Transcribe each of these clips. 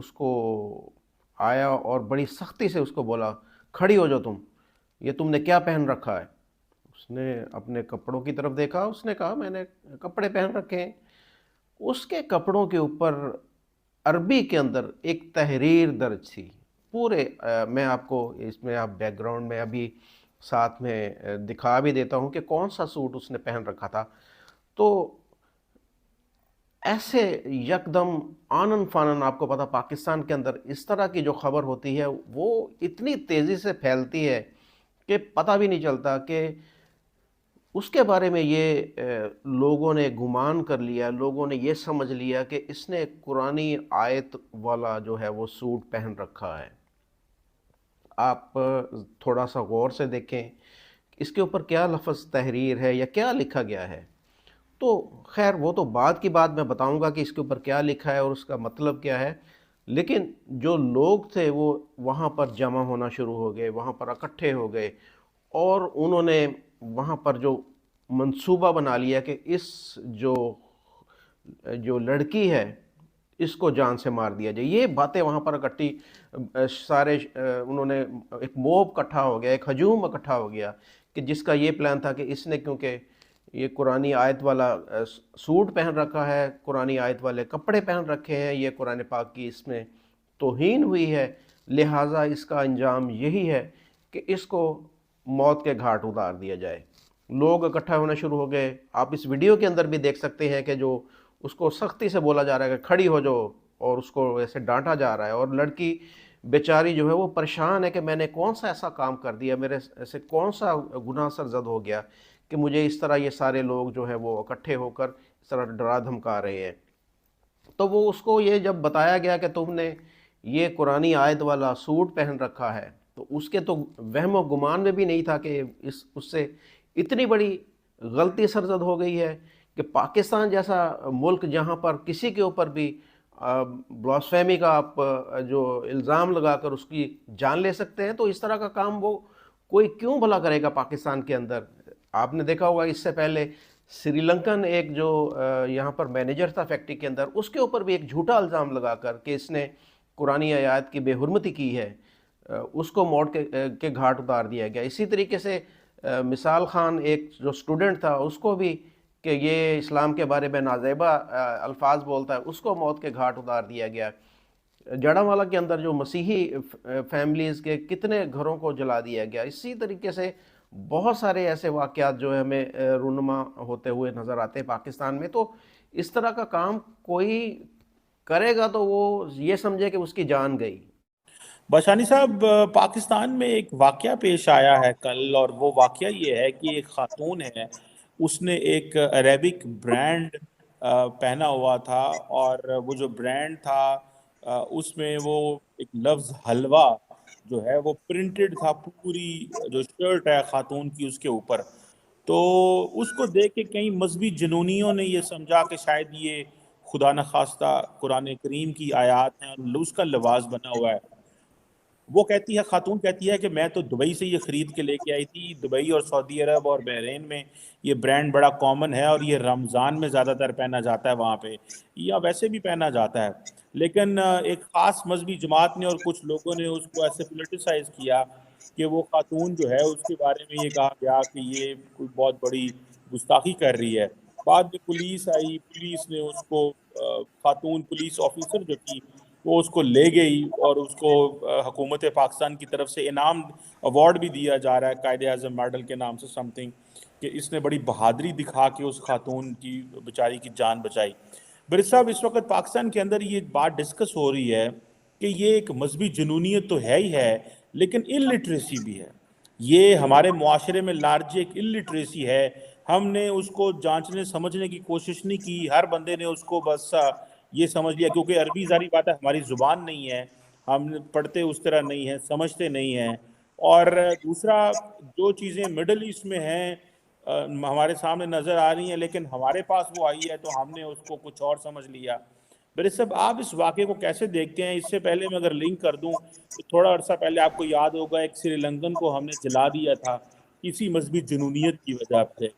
اس کو آیا اور بڑی سختی سے اس کو بولا کھڑی ہو جاؤ تم، یہ تم نے کیا پہن رکھا ہے؟ اس نے اپنے کپڑوں کی طرف دیکھا، اس نے کہا میں نے کپڑے پہن رکھے ہیں۔ اس کے کپڑوں کے اوپر عربی کے اندر ایک تحریر درج تھی پورے، میں آپ کو اس میں آپ بیک گراؤنڈ میں ابھی ساتھ میں دکھا بھی دیتا ہوں کہ کون سا سوٹ اس نے پہن رکھا تھا۔ تو ایسے یکدم آنن فانن، آپ کو پتا پاکستان کے اندر اس طرح کی جو خبر ہوتی ہے وہ اتنی تیزی سے پھیلتی ہے کہ پتہ بھی نہیں چلتا کہ اس کے بارے میں یہ لوگوں نے گمان کر لیا، لوگوں نے یہ سمجھ لیا کہ اس نے قرآنی آیت والا جو ہے وہ سوٹ پہن رکھا ہے۔ آپ تھوڑا سا غور سے دیکھیں اس کے اوپر کیا لفظ تحریر ہے یا کیا لکھا گیا ہے۔ تو خیر وہ تو بعد کی بات میں بتاؤں گا کہ اس کے اوپر کیا لکھا ہے اور اس کا مطلب کیا ہے، لیکن جو لوگ تھے وہ وہاں پر جمع ہونا شروع ہو گئے، وہاں پر اکٹھے ہو گئے، اور انہوں نے وہاں پر جو منصوبہ بنا لیا کہ اس جو جو لڑکی ہے اس کو جان سے مار دیا جائے۔ یہ باتیں وہاں پر اکٹھی، سارے انہوں نے ایک موب اکٹھا ہو گیا، ایک ہجوم اکٹھا ہو گیا کہ جس کا یہ پلان تھا کہ اس نے کیونکہ یہ قرآنی آیت والا سوٹ پہن رکھا ہے، قرآنی آیت والے کپڑے پہن رکھے ہیں، یہ قرآن پاک کی اس میں توہین ہوئی ہے، لہٰذا اس کا انجام یہی ہے کہ اس کو موت کے گھاٹ اتار دیا جائے۔ لوگ اکٹھا ہونا شروع ہو گئے۔ آپ اس ویڈیو کے اندر بھی دیکھ سکتے ہیں کہ جو اس کو سختی سے بولا جا رہا ہے کہ کھڑی ہو جاؤ، اور اس کو ایسے ڈانٹا جا رہا ہے، اور لڑکی بیچاری جو ہے وہ پریشان ہے کہ میں نے کون سا ایسا کام کر دیا، میرے ایسے کون سا گناہ سرزد ہو گیا کہ مجھے اس طرح یہ سارے لوگ جو ہے وہ اکٹھے ہو کر اس طرح ڈرا دھمکا رہے ہیں۔ تو وہ اس کو یہ جب بتایا گیا کہ تم نے یہ قرآنی آیت والا سوٹ پہن رکھا ہے، تو اس کے تو وہم و گمان میں بھی نہیں تھا کہ اس سے اتنی بڑی غلطی سرزد ہو گئی ہے کہ پاکستان جیسا ملک جہاں پر کسی کے اوپر بھی بلاسفیمی کا آپ جو الزام لگا کر اس کی جان لے سکتے ہیں، تو اس طرح کا کام وہ کوئی کیوں بھلا کرے گا پاکستان کے اندر؟ آپ نے دیکھا ہوگا اس سے پہلے سری لنکن ایک جو یہاں پر مینیجر تھا فیکٹری کے اندر، اس کے اوپر بھی ایک جھوٹا الزام لگا کر کہ اس نے قرآنی آیات کی بے حرمتی کی ہے، اس کو موت کے گھاٹ اتار دیا گیا۔ اسی طریقے سے مثال خان ایک جو اسٹوڈنٹ تھا، اس کو بھی کہ یہ اسلام کے بارے میں نازیبہ الفاظ بولتا ہے، اس کو موت کے گھاٹ اتار دیا گیا۔ جڑاوالا کے اندر جو مسیحی فیملیز کے کتنے گھروں کو جلا دیا گیا۔ اسی طریقے سے بہت سارے ایسے واقعات جو ہے ہمیں رونما ہوتے ہوئے نظر آتے ہیں پاکستان میں۔ تو اس طرح کا کام کوئی کرے گا تو وہ یہ سمجھے کہ اس کی جان گئی۔ بشانی صاحب، پاکستان میں ایک واقعہ پیش آیا ہے کل، اور وہ واقعہ یہ ہے کہ ایک خاتون ہے، اس نے ایک عربک برانڈ پہنا ہوا تھا، اور وہ جو برانڈ تھا اس میں وہ ایک لفظ حلوہ جو ہے وہ پرنٹڈ تھا، پوری جو شرٹ ہے خاتون کی اس کے اوپر۔ تو اس کو دیکھ کے کئی مذہبی جنونیوں نے یہ سمجھا کہ شاید یہ خدا نخواستہ قرآن کریم کی آیات ہیں، اور اس کا لباس بنا ہوا ہے۔ وہ کہتی ہے، خاتون کہتی ہے کہ میں تو دبئی سے یہ خرید کے لے کے آئی تھی۔ دبئی اور سعودی عرب اور بحرین میں یہ برانڈ بڑا کامن ہے، اور یہ رمضان میں زیادہ تر پہنا جاتا ہے وہاں پہ، یا ویسے بھی پہنا جاتا ہے۔ لیکن ایک خاص مذہبی جماعت نے اور کچھ لوگوں نے اس کو ایسے پولیٹیسائز کیا کہ وہ خاتون جو ہے اس کے بارے میں یہ کہا گیا کہ یہ کوئی بہت بڑی گستاخی کر رہی ہے۔ بعد میں پولیس آئی، پولیس نے اس کو خاتون پولیس آفیسر جو تھی وہ اس کو لے گئی، اور اس کو حکومت پاکستان کی طرف سے انعام ایوارڈ بھی دیا جا رہا ہے قائد اعظم میڈل کے نام سے سم تھنگ، کہ اس نے بڑی بہادری دکھا کے اس خاتون کی بیچاری کی جان بچائی۔ برس صاحب، اس وقت پاکستان کے اندر یہ بات ڈسکس ہو رہی ہے کہ یہ ایک مذہبی جنونیت تو ہے ہی ہے، لیکن الٹریسی بھی ہے۔ یہ ہمارے معاشرے میں لارج ایک الٹریسی ہے۔ ہم نے اس کو جانچنے سمجھنے کی کوشش نہیں کی، ہر بندے نے اس کو بس یہ سمجھ لیا، کیونکہ عربی ظاہری بات ہے ہماری زبان نہیں ہے، ہم پڑھتے اس طرح نہیں ہیں، سمجھتے نہیں ہیں۔ اور دوسرا، جو چیزیں مڈل ایسٹ میں ہیں ہمارے سامنے نظر آ رہی ہیں، لیکن ہمارے پاس وہ آئی ہے تو ہم نے اس کو کچھ اور سمجھ لیا۔ میرے صاحب، آپ اس واقعے کو کیسے دیکھتے ہیں؟ اس سے پہلے میں اگر لنک کر دوں تو تھوڑا عرصہ پہلے آپ کو یاد ہوگا ایک سری لنکن کو ہم نے جلا دیا تھا کسی مذہبی جنونیت کی وجہ سے۔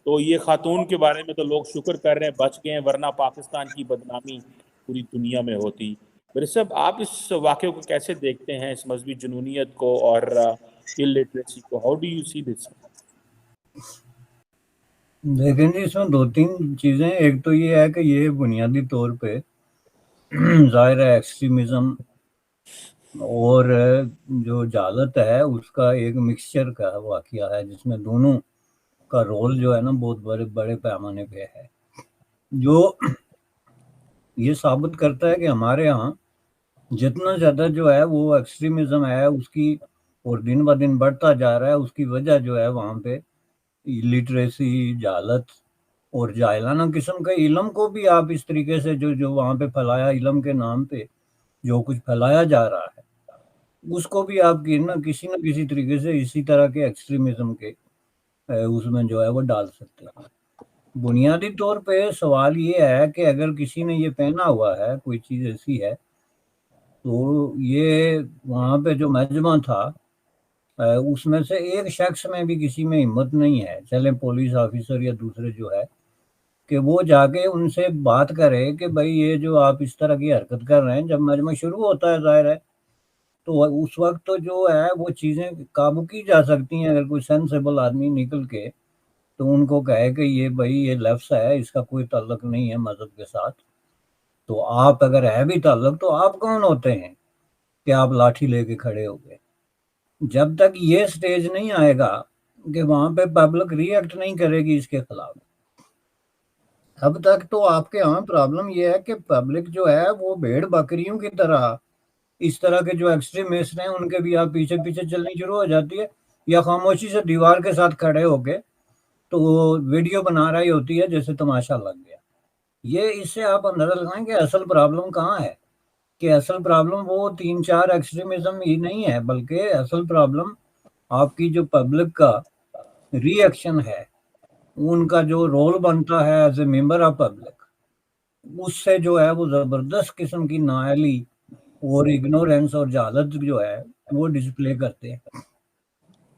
تو یہ خاتون کے بارے میں تو لوگ شکر کر رہے ہیں بچ گئے ہیں، ورنہ پاکستان کی بدنامی پوری دنیا میں ہوتی۔ میرے صاحب آپ اس واقعے کو کیسے دیکھتے ہیں، اس مذہبی جنونیت کو اور illiteracy کو؟ ہاؤ ڈو یو سی دس؟ لیکن جی اس میں دو تین چیزیں، ایک تو یہ ہے کہ یہ بنیادی طور پہ ظاہر ہے ایکسٹریمزم اور جو جہالت ہے اس کا ایک مکسچر کا واقعہ ہے، جس میں دونوں کا رول جو ہے نا بہت بڑے بڑے پیمانے پہ ہے، جو یہ ثابت کرتا ہے کہ ہمارے ہاں جتنا زیادہ جو ہے وہ ایکسٹریمزم ہے اس کی، اور دن بہ دن بڑھتا جا رہا ہے، اس کی وجہ جو ہے وہاں پہ لٹریسی، جہالت اور جاہلانہ قسم کا علم کو بھی آپ اس طریقے سے جو وہاں پہ پھیلایا، علم کے نام پہ جو کچھ پھیلایا جا رہا ہے، اس کو بھی آپ کی نہ کسی طریقے سے اسی طرح کے ایکسٹریمزم کے اس میں جو ہے وہ ڈال سکتے ہیں۔ بنیادی طور پہ سوال یہ ہے کہ اگر کسی نے یہ پہنا ہوا ہے، کوئی چیز ایسی ہے، تو یہ وہاں پہ جو مجمع تھا اس میں سے ایک شخص میں بھی کسی میں ہمت نہیں ہے، چلے پولیس آفیسر یا دوسرے جو ہے، کہ وہ جا کے ان سے بات کرے کہ بھائی یہ جو آپ اس طرح کی حرکت کر رہے ہیں، جب مجمع شروع ہوتا ہے ظاہر ہے تو اس وقت تو جو ہے وہ چیزیں قابو کی جا سکتی ہیں، اگر کوئی سینسیبل آدمی نکل کے تو ان کو کہے کہ یہ بھائی یہ لفظ ہے، اس کا کوئی تعلق نہیں ہے مذہب کے ساتھ، تو آپ اگر ہے بھی تعلق تو آپ کون ہوتے ہیں کہ آپ لاٹھی لے کے کھڑے ہو گئے؟ جب تک یہ سٹیج نہیں آئے گا کہ وہاں پہ پبلک ری ایکٹ نہیں کرے گی اس کے خلاف، اب تک تو آپ کے ہاں پرابلم یہ ہے کہ پبلک جو ہے وہ بھیڑ بکریوں کی طرح اس طرح کے جو ایکسٹریمسٹ ہیں ان کے بھی آپ پیچھے پیچھے چلنی شروع ہو جاتی ہے، یا خاموشی سے دیوار کے ساتھ کھڑے ہو کے تو ویڈیو بنا رہی ہوتی ہے جیسے تماشا لگ گیا۔ یہ اس سے آپ اندازہ لگائیں کہ اصل پرابلم کہاں ہے، کہ اصل پرابلم وہ 3-4 ایکسٹریمزم ہی نہیں ہے، بلکہ اصل پرابلم آپ کی جو پبلک کا ری ایکشن ہے، ان کا جو رول بنتا ہے as a member of public, اس سے جو ہے وہ زبردست قسم کی نااہلی اور اگنورینس اور جہالت جو ہے وہ ڈسپلے کرتے ہیں۔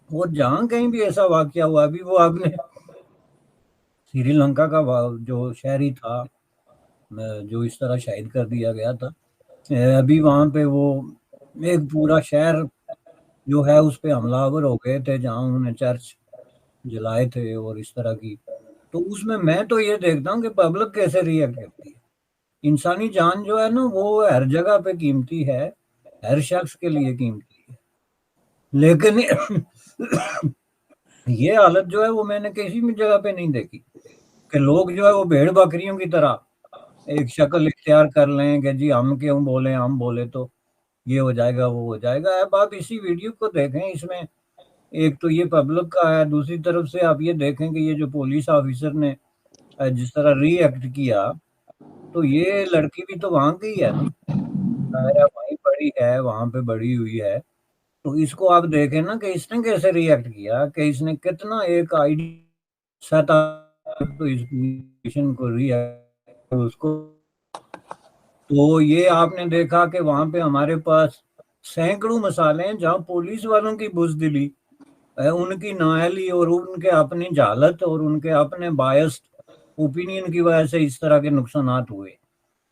اور جہاں کہیں بھی ایسا واقعہ ہوا، ابھی وہ آپ نے سری لنکا کا جو شہری تھا جو اس طرح شہید کر دیا گیا تھا، ابھی وہاں پہ وہ ایک پورا شہر جو ہے اس پہ حملہ آور ہو گئے تھے، جہاں انہوں نے چرچ جلائے تھے اور اس طرح کی، تو اس میں تو یہ دیکھتا ہوں کہ پبلک کیسے ری ایکٹ کرتی ہے۔ انسانی جان جو ہے نا وہ ہر جگہ پہ قیمتی ہے، ہر شخص کے لیے قیمتی ہے، لیکن یہ حالت جو ہے وہ میں نے کسی بھی جگہ پہ نہیں دیکھی کہ لوگ جو ہے وہ بھیڑ بکریوں کی طرح ایک شکل اختیار کر لیں کہ جی ہم کیوں بولیں، ہم بولے تو یہ ہو جائے گا، وہ ہو جائے گا۔ اب آپ اسی ویڈیو کو دیکھیں، اس میں ایک تو یہ پبلک کا ہے، دوسری طرف سے آپ یہ دیکھیں کہ یہ جو پولیس آفیسر نے جس طرح ری ایکٹ کیا، تو یہ لڑکی بھی تو وہاں کی ہے نا، ظاہر ہے وہیں پڑی ہے، وہاں پہ بڑی ہوئی ہے، تو اس کو آپ دیکھیں نا کہ اس نے کیسے ری ایکٹ کیا، کہ اس نے کتنا ایک آئیڈی ستا تو اس پوزیشن کو ری ایکٹ اس کو، تو یہ آپ نے دیکھا کہ وہاں پہ ہمارے پاس سینکڑوں مثالیں ہیں جہاں پولیس والوں کی بزدلی، ان کی نااہلی اور ان کے اپنی جہالت اور ان کے اپنے بائسڈ اوپینین کی وجہ سے اس طرح کے نقصانات ہوئے۔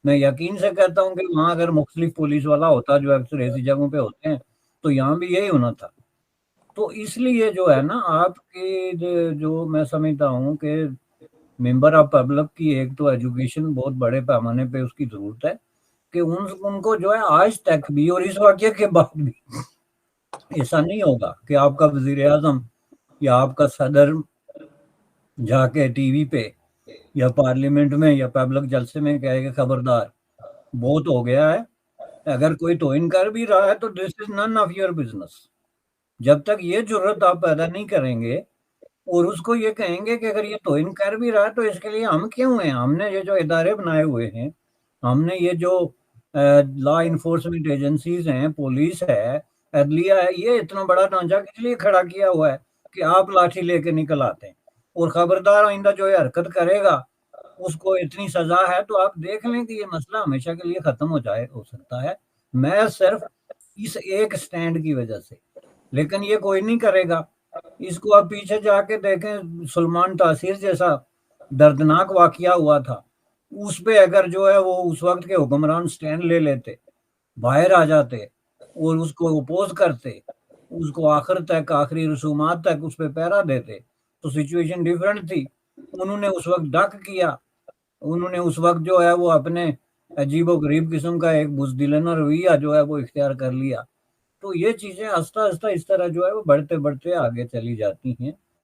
میں یقین سے کہتا ہوں کہ وہاں اگر مختلف پولیس والا ہوتا جو اکثر ایسی جگہوں پہ ہوتے ہیں تو یہاں بھی یہی ہونا تھا۔ تو اس لیے جو ہے نا آپ کی جو میں سمجھتا ہوں کہ ممبر آف پبلک کی ایک تو ایجوکیشن بہت بڑے پیمانے پہ اس کی ضرورت ہے، کہ ان کو جو ہے آج تک بھی اور اس واقعے کے بعد بھی ایسا نہیں ہوگا کہ آپ کا وزیر اعظم یا آپ کا صدر جا کے ٹی وی پہ یا پارلیمنٹ میں یا پبلک جلسے میں کہے کہ خبردار بہت ہو گیا ہے، اگر کوئی توہین کر بھی رہا ہے تو دس از نن آف یور بزنس۔ جب تک یہ جرت آپ پیدا نہیں کریں گے اور اس کو یہ کہیں گے کہ اگر یہ توہین کر بھی رہا ہے تو اس کے لیے ہم کیوں ہیں، ہم نے یہ جو ادارے بنائے ہوئے ہیں، ہم نے یہ جو لا انفورسمنٹ ایجنسیز ہیں، پولیس ہے، عدلیہ ہے، یہ اتنا بڑا ڈھانچہ کس لیے کھڑا کیا ہوا ہے کہ آپ لاٹھی لے کے نکل آتے ہیں، اور خبردار آئندہ جو یہ حرکت کرے گا اس کو اتنی سزا ہے، تو آپ دیکھ لیں کہ یہ مسئلہ ہمیشہ کے لیے ختم ہو سکتا ہے، میں صرف اس ایک سٹینڈ کی وجہ سے۔ لیکن یہ کوئی نہیں کرے گا۔ اس کو آپ پیچھے جا کے دیکھیں، سلمان تاثیر جیسا دردناک واقعہ ہوا تھا، اس پہ اگر جو ہے وہ اس وقت کے حکمران سٹینڈ لے لیتے باہر آ جاتے اور اس کو اپوز کرتے، اس کو آخر تک، آخری رسومات تک اس پہ پہرا دیتے، تو سچویشن ڈیفرنٹ تھی۔ انہوں نے اس وقت ڈک کیا، انہوں نے اس وقت جو ہے وہ اپنے عجیب و غریب قسم کا ایک بزدلانہ رویہ جو ہے وہ اختیار کر لیا۔ تو یہ چیزیں آہستہ آہستہ اس طرح جو ہے وہ بڑھتے بڑھتے آگے چلی جاتی ہیں۔